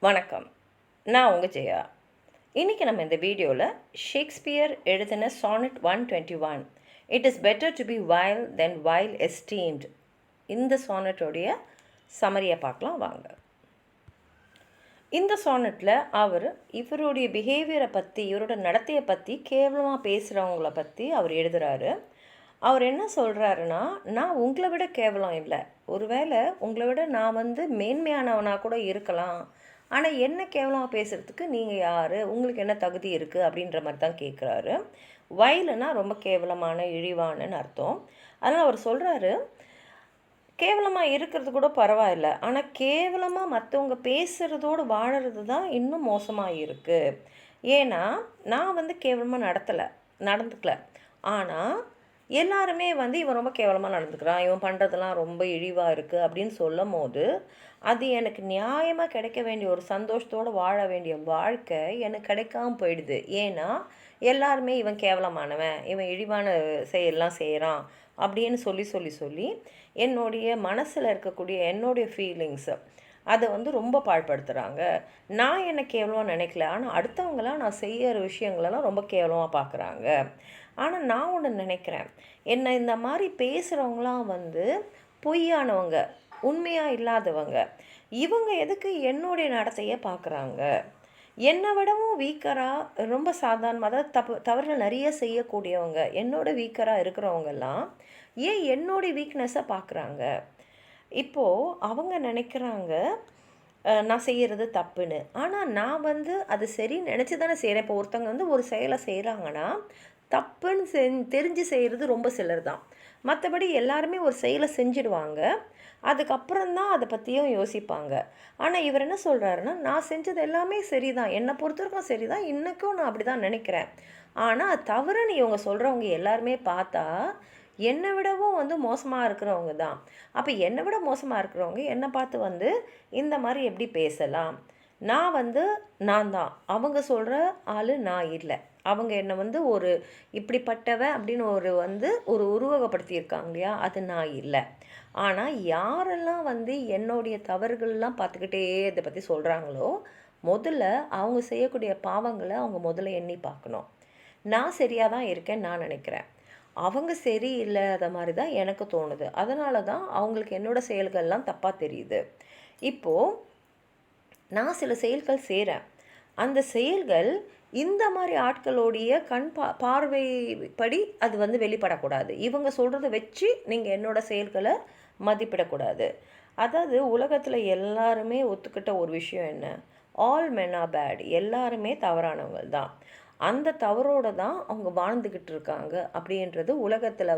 வணக்கம். நான் உங்கள் ஜெயா. இன்றைக்கி நம்ம இந்த வீடியோவில் ஷேக்ஸ்பியர் எழுதின sonnet 121 it is better to be vile than vile esteemed இந்த சானட்டோடைய சமரியை பார்க்கலாம் வாங்க. இந்த சானட்டில் இவருடைய பிஹேவியரை பற்றி, இவரோட நடத்தையை பற்றி, கேவலமாக பேசுகிறவங்கள பற்றி அவர் எழுதுகிறாரு. அவர் என்ன சொல்கிறாருன்னா, நான் உங்களை விட கேவலம் இல்லை, ஒருவேளை உங்களை விட நான் மேன்மையானவனாக கூட இருக்கலாம், ஆனால் என்ன கேவலமாக பேசுகிறதுக்கு நீங்கள் யார், உங்களுக்கு என்ன தகுதி இருக்குது அப்படின்ற மாதிரி தான் கேட்குறாரு. வயலுனா ரொம்ப கேவலமான, இழிவானன்னு அர்த்தம். அதனால் அவர் சொல்கிறாரு, கேவலமாக இருக்கிறது கூட பரவாயில்ல, ஆனால் கேவலமாக மற்றவங்க பேசுகிறதோடு வாழறது தான் இன்னும் மோசமாக இருக்குது. ஏன்னா நான் கேவலமாக நடந்துக்கல, ஆனால் எல்லாருமே இவன் ரொம்ப கேவலமாக நடந்துக்கிறான், இவன் பண்ணுறதெல்லாம் ரொம்ப இழிவாக இருக்குது அப்படின்னு சொல்லும் போது, அது எனக்கு நியாயமாக கிடைக்க வேண்டிய ஒரு சந்தோஷத்தோடு வாழ வேண்டிய வாழ்க்கை எனக்கு கிடைக்காம போயிடுது. ஏன்னா எல்லாருமே இவன் கேவலமானவன், இவன் இழிவான செயல்லாம் செய்கிறான் அப்படின்னு சொல்லி என்னுடைய மனசில் இருக்கக்கூடிய என்னுடைய ஃபீலிங்ஸை அதை ரொம்ப பாழ்படுத்துகிறாங்க. நான் என்ன கேவலமாக நினைக்கல, ஆனால் அடுத்தவங்களாம் நான் செய்கிற விஷயங்களெல்லாம் ரொம்ப கேவலமாக பார்க்குறாங்க. ஆனால் நான் ஒன்று நினைக்கிறேன், என்னை இந்த மாதிரி பேசுகிறவங்களாம் பொய்யானவங்க, உண்மையாக இல்லாதவங்க. இவங்க எதுக்கு என்னுடைய நடத்தையை பார்க்குறாங்க? என்னை விடவும் வீக்கராக, ரொம்ப சாதாரணமாக, அதாவது தவறுகள் நிறைய செய்யக்கூடியவங்க, என்னோட வீக்கராக இருக்கிறவங்கெல்லாம் ஏன் என்னுடைய வீக்னஸை பார்க்குறாங்க? இப்போது அவங்க நினைக்கிறாங்க நான் செய்கிறது தப்புன்னு. ஆனால் நான் அது சரின்னு நினச்சி தானே செய்கிறேன். இப்போ ஒருத்தவங்க ஒரு செயலை செய்கிறாங்கன்னா தப்புன்னு தெரிஞ்சு செய்கிறது ரொம்ப சிலர் தான். மற்றபடி எல்லாருமே ஒரு செயலை செஞ்சிடுவாங்க, அதுக்கப்புறம்தான் அதை பற்றியும் யோசிப்பாங்க. ஆனால் இவர் என்ன சொல்கிறாருன்னா, நான் செஞ்சது எல்லாமே சரி தான், என்னை பொறுத்தவரைக்கும் சரி தான், இன்றைக்கும் நான் அப்படி தான் நினைக்கிறேன். ஆனால் தவறுன்னு இவங்க சொல்கிறவங்க எல்லாருமே பார்த்தா என்னை விடவும் மோசமாக இருக்கிறவங்க தான். அப்போ என்னை விட மோசமாக இருக்கிறவங்க என்னை பார்த்து இந்த மாதிரி எப்படி பேசலாம்? நான் நான் தான், அவங்க சொல்கிற ஆள் நான் இல்லை. அவங்க என்னை ஒரு இப்படிப்பட்டவன் அப்படின்னு ஒரு உருவகப்படுத்தியிருக்காங்க இல்லையா, அது நான் இல்லை. ஆனால் யாரெல்லாம் என்னுடைய தவறுகள்லாம் பார்த்துக்கிட்டே இதை பற்றி சொல்கிறாங்களோ, முதல்ல அவங்க செய்யக்கூடிய பாவங்களை அவங்க முதல்ல எண்ணி பார்க்கணும். நான் சரியாக தான் இருக்கேன்னு நான் நினைக்கிறேன், அவங்க சரி இல்லாத மாதிரி தான் எனக்கு தோணுது. அதனால தான் அவங்களுக்கு என்னோடய செயல்கள்லாம் தப்பாக தெரியுது. இப்போது நான் சில செயல்கள் செய்கிறேன், அந்த செயல்கள் இந்த மாதிரி ஆட்களுடைய கண் பார்வைப்படி அது வெளிப்படக்கூடாது. இவங்க சொல்கிறத வச்சு நீங்கள் என்னோடய செயல்களை மதிப்பிடக்கூடாது. அதாவது உலகத்தில் எல்லாருமே ஒத்துக்கிட்ட ஒரு விஷயம் என்ன, ஆல் மென் ஆர் பேட், எல்லாருமே தவறானவங்க தான். அந்த தவறோடு தான் அவங்க வாழ்ந்துக்கிட்டு இருக்காங்க அப்படின்றது உலகத்தில்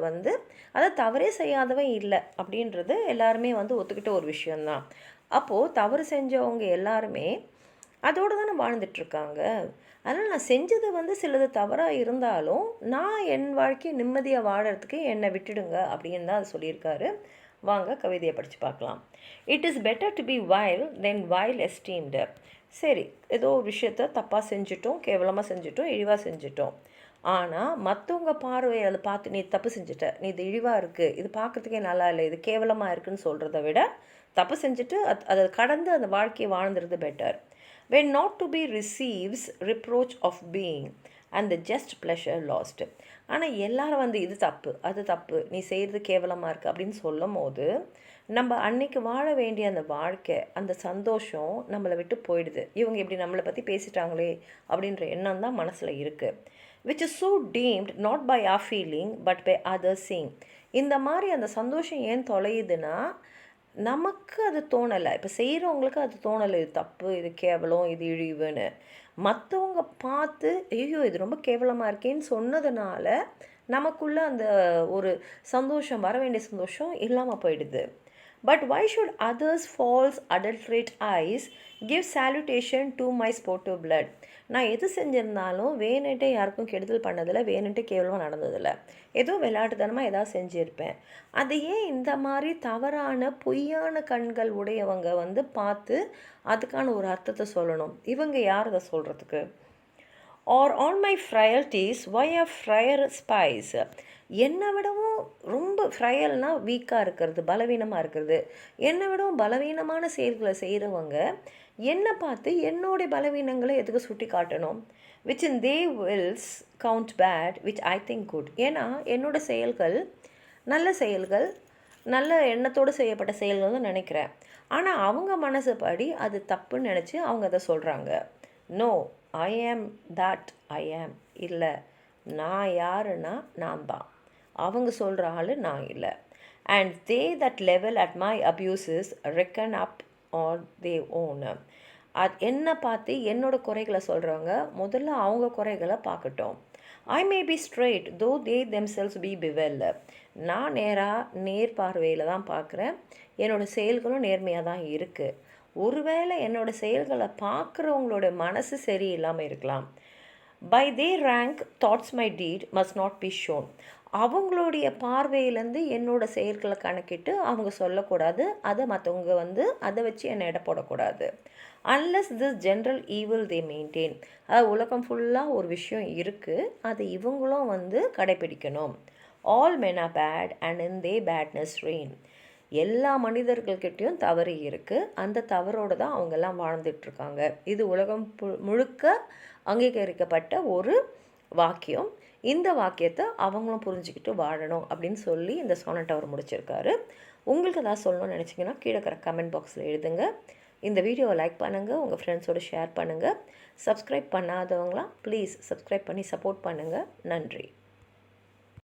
அதை தவறே செய்யாதவன் இல்லை அப்படின்றது எல்லாருமே ஒத்துக்கிட்ட ஒரு விஷயந்தான். அப்போது தவறு செஞ்சவங்க எல்லாருமே அதோடு தானே வாழ்ந்துட்டுருக்காங்க. அதனால் நான் செஞ்சது சிலது தவறாக இருந்தாலும் நான் என் வாழ்க்கையை நிம்மதியாக வாழறதுக்கு என்னை விட்டுடுங்க அப்படின்னு தான் அது சொல்லியிருக்காரு. வாங்க கவிதையை படித்து பார்க்கலாம். It is better to be vile than vile esteemed. சரி, ஏதோ ஒரு விஷயத்த தப்பாக செஞ்சிட்டோம், கேவலமாக செஞ்சிட்டோம், இழிவாக செஞ்சிட்டோம். ஆனால் மற்றவங்க பார்வை அதை பார்த்து நீ தப்பு செஞ்சுட்ட, நீ இது இழிவாக இருக்குது, இது பார்க்குறதுக்கே நல்லா இல்லை, இது கேவலமாக இருக்குதுன்னு சொல்கிறத விட தப்பு செஞ்சுட்டு அதை கடந்து அந்த வாழ்க்கையை வாழ்ந்துறது better. when not to be receives reproach of being and the just pleasure lost. ஆனால் எல்லாரும் இது தப்பு, அது தப்பு, நீ செய்கிறது கேவலமாக இருக்குது அப்படின்னு சொல்லும் போது நம்ம அன்னைக்கு வாழ வேண்டிய அந்த வாழ்க்கை, அந்த சந்தோஷம் நம்மளை விட்டு போயிடுது. இவங்க இப்படி நம்மளை பற்றி பேசிட்டாங்களே அப்படின்ற எண்ணம் தான் மனசில் இருக்குது. which is so deemed not by our feeling but by others seeing. இந்த மாதிரி அந்த சந்தோஷம் ஏன் தொலையுதுன்னா, நமக்கு அது தோணலை, இப்போ செய்கிறவங்களுக்கு அது தோணலை, இது தப்பு, இது கேவலம், இது இழிவுன்னு. மற்றவங்க பார்த்து ஐயோ இது ரொம்ப கேவலமாக இருக்கேன்னு சொன்னதுனால நமக்குள்ளே அந்த ஒரு சந்தோஷம், வர வேண்டிய சந்தோஷம் இல்லாமல் போயிடுது. But why should others false adulterate eyes give salutation to my sportive blood. நான் எது செஞ்சுருந்தாலும் வேணுன்ட்டே யாருக்கும் கெடுதல் பண்ணதில்லை, வேணுன்ட்டு கேவலமாக நடந்ததில்லை, ஏதோ விளையாட்டுத்தனமாக ஏதாவது செஞ்சுருப்பேன். அது ஏன் இந்த மாதிரி தவறான பொய்யான கண்கள் உடையவங்க பார்த்து அதுக்கான ஒரு அர்த்தத்தை சொல்லணும்? இவங்க யார் அதை சொல்கிறதுக்கு? Are on my frailties why are friar spies. என்னை விடவும் ரொம்ப ஃப்ரையல்னால் வீக்காக இருக்கிறது, பலவீனமாக இருக்கிறது, என்னை விடவும் பலவீனமான செயல்களை செய்கிறவங்க என்னை பார்த்து என்னுடைய பலவீனங்களை எதுக்கு சுட்டி காட்டணும்? Which in their wills count bad which I think good. ஏன்னா என்னோடய செயல்கள் நல்ல செயல்கள், நல்ல எண்ணத்தோடு செய்யப்பட்ட செயல்கள் தான் நினைக்கிறேன். ஆனால் அவங்க மனசு படி அது தப்புன்னு நினச்சி அவங்க அதை சொல்கிறாங்க. நோ, ஐ ஆம் தட் ஐ ஆம். இல்லை, நான் யாருன்னா நான் தான், அவங்க சொல்கிற ஆள் நான் இல்லை. And they that level at my abuses reckon up are their own. என்னை பார்த்து என்னோட குறைகளை சொல்கிறவங்க முதல்ல அவங்க குறைகளை பார்க்கட்டும். ஐ மே பி ஸ்ட்ரெயிட் தோ தே தெம்செல்ஸ் பி பிவெல். நான் நேர் பார்வையில் தான் பார்க்குறேன், என்னோடய செயல்களும் நேர்மையாக தான் இருக்குது. ஒருவேளை என்னோடய செயல்களை பார்க்குறவங்களோட மனசு சரியில்லாமல் இருக்கலாம். By their rank thoughts my deed must not be shown. அவங்களுடைய பார்வையிலேருந்து என்னோடய செயல்களை கணக்கிட்டு அவங்க சொல்லக்கூடாது, அதை மற்றவங்க அதை வச்சு என்னை எடை போடக்கூடாது. Unless this general evil they maintain. அது உலகம் ஃபுல்லாக ஒரு விஷயம் இருக்குது, அதை இவங்களும் கடைப்பிடிக்கணும். All men are bad and in their badness reign. எல்லா மனிதர்கள்கிட்டையும் தவறு இருக்குது, அந்த தவறோடு தான் அவங்கெல்லாம் வாழ்ந்துட்டுருக்காங்க. இது உலகம் முழுக்க அங்கீகரிக்கப்பட்ட ஒரு வாக்கியம். இந்த வாக்கியத்தை அவங்களும் புரிஞ்சுக்கிட்டு வாழணும் அப்படின்னு சொல்லி இந்த சானட் அவர் முடிச்சிருக்காரு. உங்களுக்கு ஏதாவது சொல்லணும்னு நினச்சிங்கன்னா கீழே இருக்கிற கமெண்ட் பாக்ஸில் எழுதுங்க. இந்த வீடியோவை லைக் பண்ணுங்கள், உங்கள் ஃப்ரெண்ட்ஸோடு ஷேர் பண்ணுங்கள். சப்ஸ்கிரைப் பண்ணாதவங்களாம் ப்ளீஸ் சப்ஸ்கிரைப் பண்ணி சப்போர்ட் பண்ணுங்கள். நன்றி.